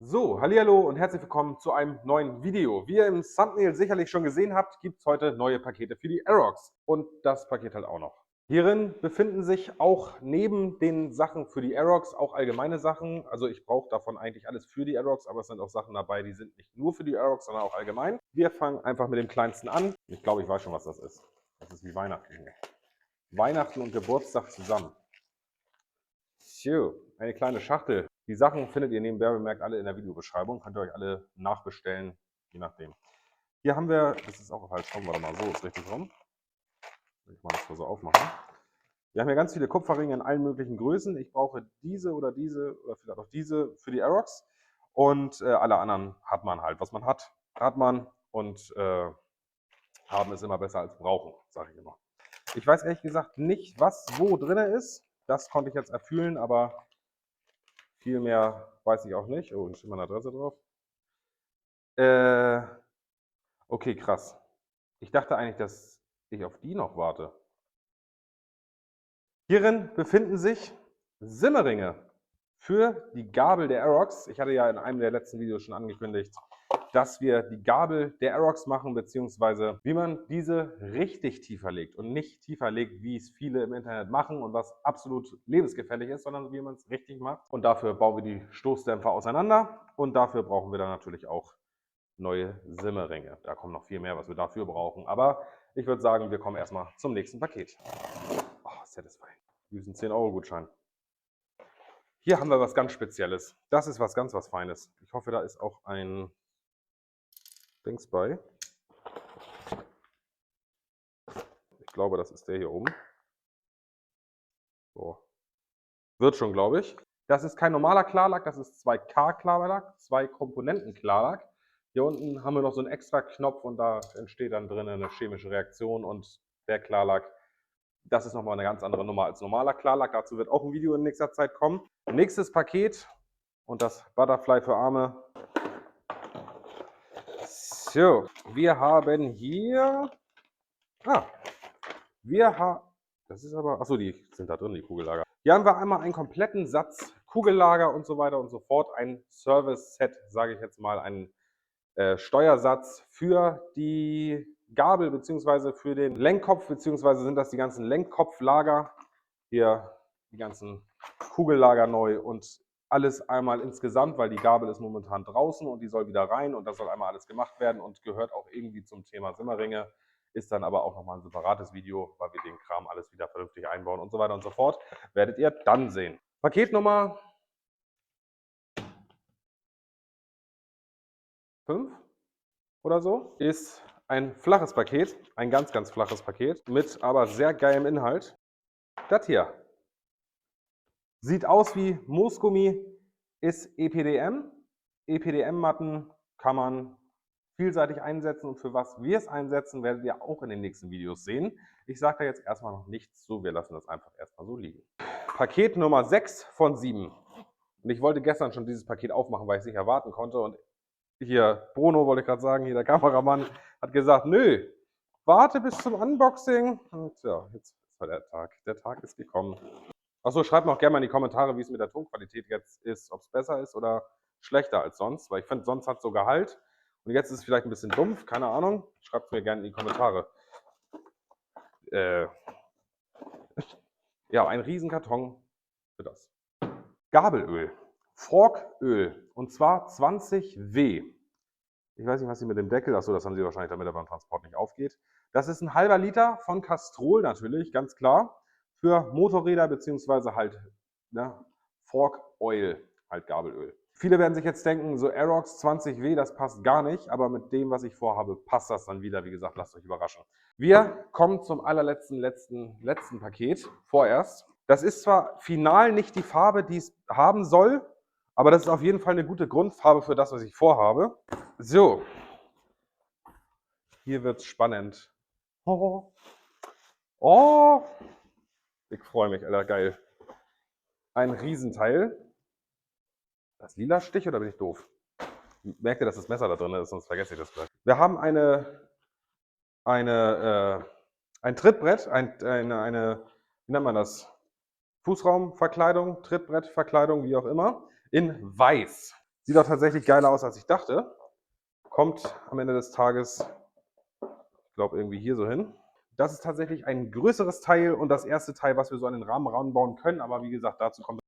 So, hallihallo und herzlich willkommen zu einem neuen Video. Wie ihr im Thumbnail sicherlich schon gesehen habt, gibt es heute neue Pakete für die Aerox und das Paket halt auch noch. Hierin befinden sich auch neben den Sachen für die Aerox auch allgemeine Sachen. Also ich brauche davon eigentlich alles für die Aerox, aber es sind auch Sachen dabei, die sind nicht nur für die Aerox, sondern auch allgemein. Wir fangen einfach mit dem kleinsten an. Ich glaube, ich weiß schon, was das ist. Das ist wie Weihnachten. Weihnachten und Geburtstag zusammen. So, eine kleine Schachtel. Die Sachen findet ihr nebenbei bemerkt alle in der Videobeschreibung. Könnt ihr euch alle nachbestellen, je nachdem. Hier haben wir, das ist auch falsch rum, warte mal, so ist richtig rum. Ich mal das mal so aufmachen. Wir haben hier ganz viele Kupferringe in allen möglichen Größen. Ich brauche diese oder vielleicht auch diese für die Aerox. Und alle anderen hat man halt. Was man hat, hat man. Und haben ist immer besser als brauchen, sage ich immer. Ich weiß ehrlich gesagt nicht, was wo drin ist. Das konnte ich jetzt erfüllen, aber viel mehr weiß ich auch nicht. Oh, hier steht meine Adresse drauf. Okay, krass. Ich dachte eigentlich, dass ich auf die noch warte. Hierin befinden sich Simmeringe für die Gabel der Aerox. Ich hatte ja in einem der letzten Videos schon angekündigt, dass wir die Gabel der Aerox machen, beziehungsweise wie man diese richtig tiefer legt und nicht tiefer legt, wie es viele im Internet machen und was absolut lebensgefährlich ist, sondern wie man es richtig macht. Und dafür bauen wir die Stoßdämpfer auseinander und dafür brauchen wir dann natürlich auch neue Simmeringe. Da kommt noch viel mehr, was wir dafür brauchen. Aber ich würde sagen, wir kommen erstmal zum nächsten Paket. Oh, satisfying. Hier ist ein 10-Euro-Gutschein. Hier haben wir was ganz Spezielles. Das ist was ganz was Feines. Ich hoffe, da ist auch ein Dings bei. Ich glaube, das ist der hier oben. So. Wird schon, glaube ich. Das ist kein normaler Klarlack, das ist 2K Klarlack, 2 Komponenten Klarlack. Hier unten haben wir noch so einen extra Knopf und da entsteht dann drin eine chemische Reaktion und der Klarlack, das ist nochmal eine ganz andere Nummer als normaler Klarlack. Dazu wird auch ein Video in nächster Zeit kommen. Nächstes Paket und das Butterfly für Arme. So, wir haben hier. Das ist aber. Achso, die sind da drin, die Kugellager. Hier haben wir einmal einen kompletten Satz Kugellager und so weiter und so fort. Ein Service-Set, sage ich jetzt mal, ein Steuersatz für die Gabel bzw. für den Lenkkopf, beziehungsweise sind das die ganzen Lenkkopflager. Hier die ganzen Kugellager neu und alles einmal insgesamt, weil die Gabel ist momentan draußen und die soll wieder rein und das soll einmal alles gemacht werden und gehört auch irgendwie zum Thema Simmeringe. Ist dann aber auch nochmal ein separates Video, weil wir den Kram alles wieder vernünftig einbauen und so weiter und so fort. Werdet ihr dann sehen. Paket Nummer 5 oder so ist ein flaches Paket, ein ganz, ganz flaches Paket mit aber sehr geilem Inhalt. Das hier sieht aus wie Moosgummi, ist EPDM. EPDM-Matten kann man vielseitig einsetzen und für was wir es einsetzen, werdet ihr auch in den nächsten Videos sehen. Ich sage da jetzt erstmal noch nichts zu, wir lassen das einfach erstmal so liegen. Paket Nummer 6 von 7. Und ich wollte gestern schon dieses Paket aufmachen, weil ich es nicht erwarten konnte. Und hier, Bruno wollte ich gerade sagen, hier der Kameramann, hat gesagt, nö, warte bis zum Unboxing. Und ja, jetzt ist halt der Tag. Der Tag ist gekommen. Achso, schreibt mir auch gerne mal in die Kommentare, wie es mit der Tonqualität jetzt ist, ob es besser ist oder schlechter als sonst, weil ich finde, sonst hat es so Gehalt. Und jetzt ist es vielleicht ein bisschen dumpf, keine Ahnung. Schreibt es mir gerne in die Kommentare. Ja, ein Riesenkarton für das. Gabelöl. Forköl. Und zwar 20W. Ich weiß nicht, was sie mit dem Deckel, achso, das haben sie wahrscheinlich, damit er beim Transport nicht aufgeht. Das ist ein halber Liter von Castrol natürlich, ganz klar. Für Motorräder beziehungsweise halt Fork Oil, halt Gabelöl. Viele werden sich jetzt denken, so Aerox 20W, das passt gar nicht, aber mit dem, was ich vorhabe, passt das dann wieder. Wie gesagt, lasst euch überraschen. Wir kommen zum allerletzten Paket vorerst. Das ist zwar final nicht die Farbe, die es haben soll, aber das ist auf jeden Fall eine gute Grundfarbe für das, was ich vorhabe. So, hier wird es spannend. Oh, oh, ich freue mich, Alter, geil. Ein Riesenteil. Das lila Stich oder bin ich doof? Merkt ihr, dass das Messer da drin ist, sonst vergesse ich das gleich. Wir haben ein Trittbrett, eine, wie nennt man das? Fußraumverkleidung, Trittbrettverkleidung, wie auch immer, in weiß. Sieht auch tatsächlich geiler aus, als ich dachte. Kommt am Ende des Tages, ich glaube, irgendwie hier so hin. Das ist tatsächlich ein größeres Teil und das erste Teil, was wir so an den Rahmen ranbauen können. Aber wie gesagt, dazu kommt